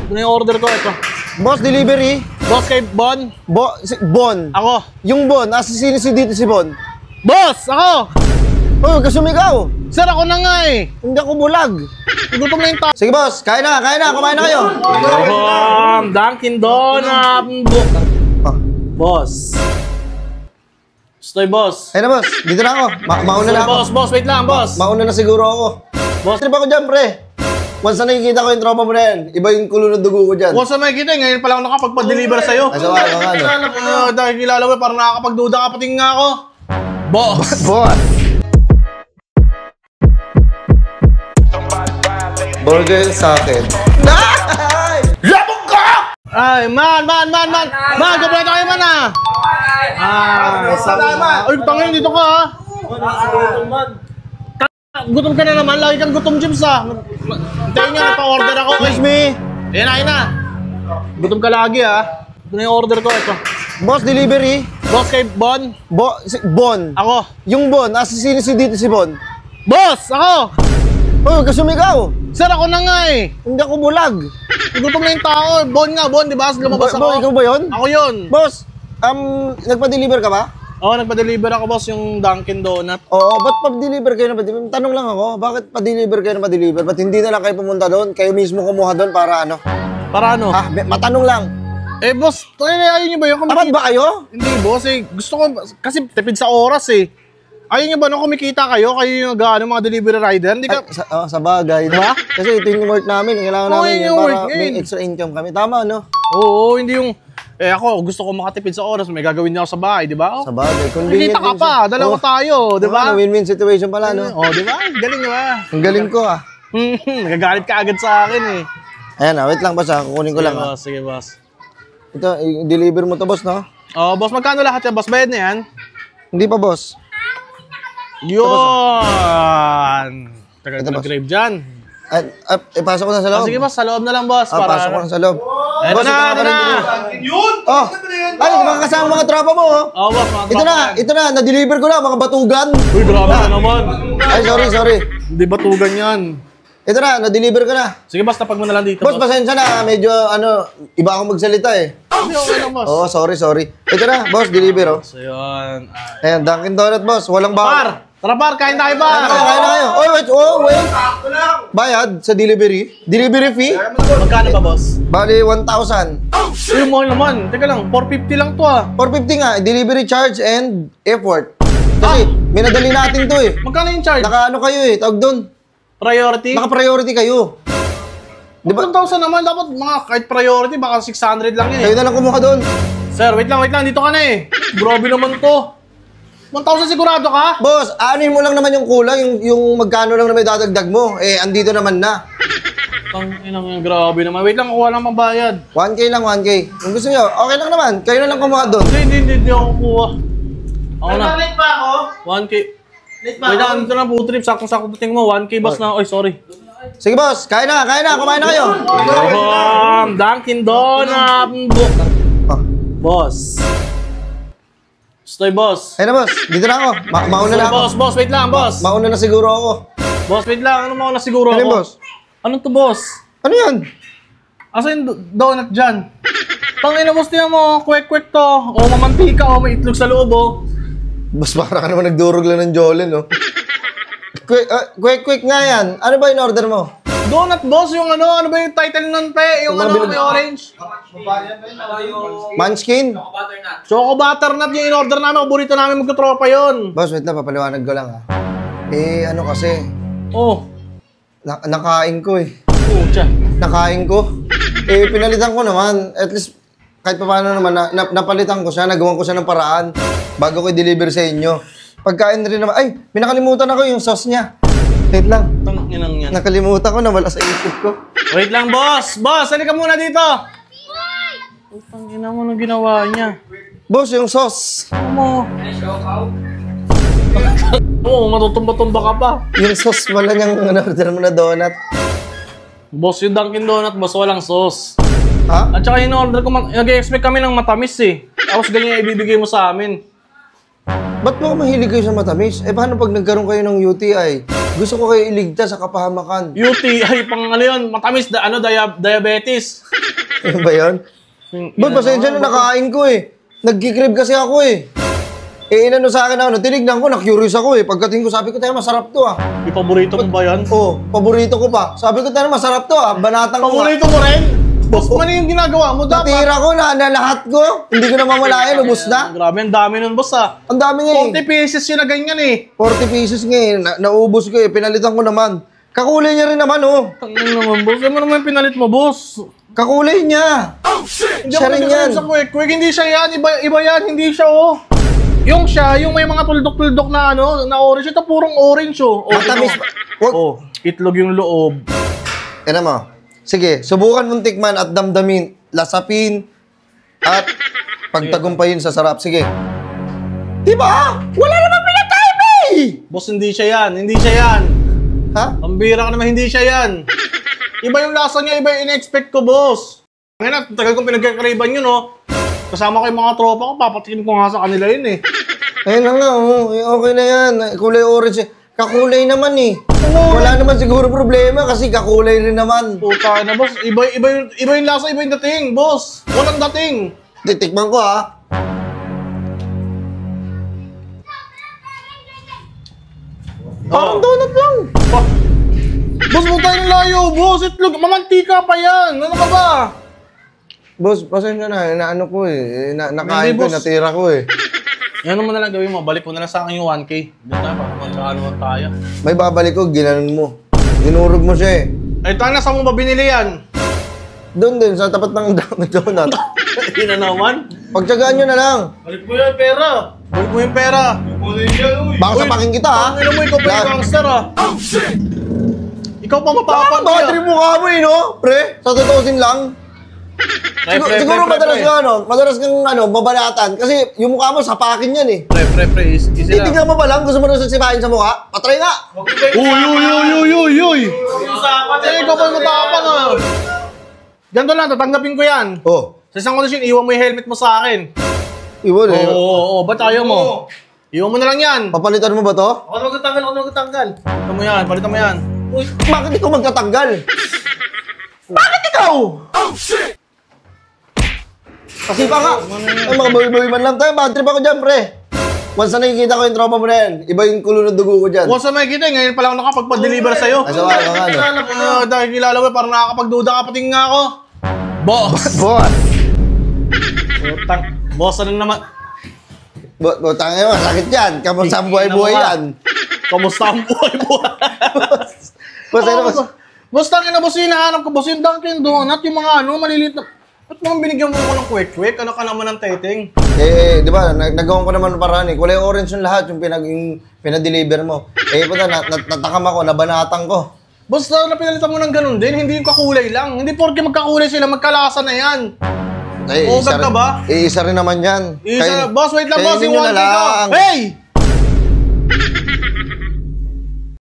Ito na yung order ko, ito. Boss, delivery. Boss, kay Bon? Bon. Ako. Yung Bon, sino dito si Bon? Boss, ako! Oh, huwag ka sumigaw. Sir, ako na nga eh. Hindi ako bulag. Gutom na yung tao. Sige boss, kain na, kumain na kayo. Dunkin Donut. Boss. Stoy, boss. Ayun na boss, dito na ako. Mauna na ako. Boss, wait lang, boss. Mauna na siguro ako. Boss. Trip ako dyan, pre. Once na nakikita ko yung tropa mo na yan, iba yung kulo ng dugo ko dyan. Once na makikita, ngayon pa lang nakapagpa-deliver sa'yo. Ay, ano. Dahil kilala mo, parang nakakapagduda ka, pating nga ako. Boss. Boss. Burger sa akin. Labog ka! Ay, man! Gabreto kayo, man, ah! Ay, tangin, dito ka, ha? Gutom ka na naman, lagi kang gutom, James, ah. Hintayin nyo, napa-order ako. Excuse me. Ayan na. Gutom ka lagi, ha? Ito na yung order ko, ito. Boss, delivery. Boss, kay Bon? Bon. Ako. Yung Bon, sino dito si Bon? Boss, ako! Oh, huwag ka sumigaw. Sir, ako na nga eh. Hindi ako bulag. Gutom na yung tao. Bon, di ba? Lumabas ako. Ikaw ba yun? Ako yun. Boss, nagpa-deliver ka ba? Oo, nagpa-deliver ako, boss, yung Dunkin Donut. Oo, ba't pa-deliver kayo na pa-deliver? Tanong lang ako, bakit pa-deliver kayo na pa-deliver? Ba't hindi na lang kayo pumunta doon? Kayo mismo kumuha doon para ano? Para ano? Ha? Matanong lang. Eh, boss, ayun nyo ba yung Tapat ba kayo? Hindi, boss, eh. Gusto ko, kasi tipid sa oras, eh. Ayun nyo ba nung kumikita kayo yung mga delivery rider? Hindi ka... Sa bagay. Diba? Kasi ito yung work namin. Kailangan namin yun para may extra income kami. Tama, no? Oo, hindi yung... Eh ako, gusto ko makatipid sa oras, may gagawin niya ako sa bahay, di ba? Sa bagay. Kita ka pa, dalawa tayo, di ba? Win-win situation pala, no? Oh, di ba? Galing, di ba? Ang galing ko, ah. Nagagalit ka agad sa akin, eh. Ayan, wait lang, boss, kukunin ko lang, ah. Sige, boss. Ito, i-deliver mo to, boss, no? Oh, boss, magkano lahat yan, boss? Bayad na yan? Hindi pa, boss. Yun! Tagal na grave dyan. Ipasok ko na sa loob. Sige, boss, sa loob na lang, boss. Pasok ko na sa loob. Ito na! Yun! Oh! Ay, makakasama mga tropa mo, oh. Oh, boss, ito na, na-deliver ko na, mga batugan. Uy, grabe na naman. Ay, sorry. Hindi batugan yan. Ito na, na-deliver ko na. Sige, boss, tapag mo na lang dito, boss. Pasensya na, medyo, iba ako magsalita, eh. Okay lang, boss. Oo, sorry. Ito na, boss, deliver, oh. So, yun. Ayan, Dunkin Donut, boss. Walang Par! Tara, par, kain tayo, par! Kain na kayo. Wait. Bayad sa delivery. Delivery fee? Magkano ba, boss? Bali, 1,000. Yung mahal naman. Teka lang, 450 lang to, ah. 450 nga, delivery charge and effort. Kasi, minadali natin to, eh. Magkano yung charge? Naka-ano kayo, eh, tawag doon. Priority? Naka-priority kayo. Diba? 1,000 naman, dapat mga kahit priority, baka 600 lang yun, eh. Kayo na lang kumuha doon. Sir, wait lang, dito ka na, eh. Grabe naman to. 1,000 sigurado ka? Boss, anuin mo lang naman yung kulang, yung magkano lang naman dadagdag mo. Eh, andito naman na. Tanginang yung grabe naman. Wait lang, kuha lang pambayad. 1K lang, 1K. Kung gusto nyo, okay lang naman. Kayo na lang kumuha doon. Hindi ako kuha. Ako na. Late pa ako? 1K. Wait lang, dito na, food trip. Sakto dating mo. 1K, boss na. Oy, sorry. Sige, boss. Kain na. Kumain na kayo. Dunkin Donut. Boss. Stoy, boss. Ayun na, boss. Dito na ako. Mauna na ako. Boss, wait lang, boss. Mauna na siguro ako. Boss, wait lang. Ano mauna siguro ako? Ano, boss? Anong to, boss? Ano yan? Asa yung donut dyan? Tangina, boss, tiyan mo. Kwek-kwek to. O mamantika, o may itlog sa loob, o. Boss, para ka naman nagdurog lang ng Jolin, no? Quick nga yan. Ano ba yung order mo? Donut, boss, yung ano ba yung title nun, pe? Yung ano, may orange? Munchkin? Choco butternut yung in-order namin. Paborito namin magkatropa yun. Boss, wait lang, papaliwanag ko lang, ha. Eh, ano kasi, Oh. nakain ko, eh. Pucha. Nakain ko. Eh, pinalitan ko naman. At least, kahit pa paano naman, napalitan ko siya, nagawan ko siya ng paraan bago ko i-deliver sa inyo. Pagkain rin naman, ay, pinakalimutan ako yung sauce niya. Wait lang. Tanginang yan. Nakalimutan ko, nawala sa isip ko. Wait lang, boss! Boss, halika muna dito! Tangina mo nang ginawa niya. Boss, yung sauce. Ano mo? Oo, matutumba-tumba ka pa. Yung sauce, wala niyang order mo na donut. Boss, yung Dunkin Donut, boss, walang sauce. Ha? At saka in-order ko, nag-expect kami ng matamis, eh. Tapos ganyan ibibigay mo sa amin. Ba't mo mahilig kayo sa matamis? Eh, paano pag nagkaroon kayo ng UTI? Gusto ko kayo iligtas sa kapahamakan. UTI, pang ano yun, matamis, diabetes. Ano ba yun? Ba't pasensya na nakain ko eh. Nagkikrib kasi ako eh. Eh, inano sa akin ako, tinignan ko, na-curious ako eh. Pagkatingin ko, sabi ko, tayo masarap to ah. Yung paborito mo ba yan? Oo, paborito ko pa. Sabi ko, tayo masarap to ah. Banatang ko Paborito mo rin? Boss, ano yung ginagawa mo? Dapat. natira ko na lahat ko. Hindi ko na mamalayan, ubos na. Grabe, ang dami nun, boss ah. Ang dami nga eh. 40 pieces yun na ganyan eh. 40 pieces nga eh. Naubos ko eh. Pinalitan ko naman. Kakulay niya rin naman oh. Tangin naman, boss. Ano naman yung pinalit mo, boss? Kakulay niya. Hindi Siya ako rin nagkaroon yan. sa quick. Hindi siya yan. Iba yan. Hindi siya, oh. Yung siya, yung may mga tuldok-tuldok na ano, na orange. Ito purong orange, oh. Matamis. Wag. Oh, itlog yung loob. Yan mo. Sige, subukan mong tikman at damdamin, lasapin, at pagtagumpayin sa sarap. Sige. Diba? Wala naman pinakaiba eh! Boss, hindi siya yan. Hindi siya yan. Ha? Ang bira ka naman, hindi siya yan. Iba yung lasa niya, iba yung in-expect ko, boss. Ngayon, tagal kong pinagkakariban yun, oh. Kasama ko yung mga tropa ko, papatikin ko nga sa kanila yun, eh. Ayun na nga, oh. Okay na yan. Kulay orange. Kakulay naman eh. Wala naman siguro problema kasi kakulay rin naman. Puta na, boss. Iba yung lasa, iba yung dating, boss. Walang dating. Titikman ko ha. Parang donut lang. Boss, mo tayo ng layo, boss. Itlog, mamantika pa yan. Ano ka ba? Boss, pasensya na. Inaano ko eh. Nakain Hindi, ko, boss. natira ko eh. Yan naman na lang gawin mo. Balik mo na lang sa akin yung 1K. Doon tayo, baka magkaano tayo. May babalik ko, ginanon mo. Dinurog mo siya eh. Ay, tanga, saan mo ba binili yan? Doon din, sa tapat ng donut. Hindi na naman. Pagtsagaan nyo na lang. Balik mo yung pera. Balik mo yung pera. Baka sapakin kita ha. Ano mo, ikaw pa yung gangster ah. Oh, shit! Ikaw pa matapang Baka trip mo ka mo eh, no? Pre, sa tutusin lang. Siguro madalas kang babalatan. Kasi yung mukha mo, sapakin yan eh. Pre, easy lang. Titignan mo ba lang? Gusto mo na sipahin sa mukha? Patry nga! Uy! Eh, ikaw pa matapang ah. Ganito lang, tatanggapin ko yan. Oh, Sa isang kondisyon, iwan mo yung helmet mo sa akin. iwan eh. Oo, ba't ayaw mo? Iwan mo na lang yan. Papalitan mo ba to? Ako magtatanggal. Palitan mo yan, palitan mo yan. Uy, bakit ikaw magtatanggal? Bakit ikaw? Oh, shit! Kasi pa nga. Ay, mga boy-boy man lang tayo. Bad trip ako dyan, pre. Once na nakikita ko yung tropa mo na yan, iba yung kulo ng dugo ko dyan. Once na makikita, ngayon pa lang nakapagpa-deliver sa'yo. Asawa, ano? Dahil kilala mo, parang nakakapagduda ka, pating nga ako. Boss! Boss! Utang. Boss, ano naman? Butang ngayon, sakit yan. Kamusta ang buhay-buhay yan? Kamusta ang buhay-buhay? Boss, ano boss? Boss, tangin na boss, hinahanap ko, boss, yung Dunkin' Donut, yung mga maliliit na... Ba't naman binigyan mo ko ng quick-quick? Ano ka naman ng teteng? Di ba, nagawan ko naman ng paraan eh. Kulay orange yung lahat, yung pinadeliver mo. Puta, natakam ako, nabanatan ko. Boss, na pinalitan mo ng ganun din, hindi yung kakulay lang. Hindi porke magkakulay sila, magkalasa na yan. Ay, Ugat ka ba? Isa rin naman yan. Boss, wait lang, boss, yung 1K ko. Hey!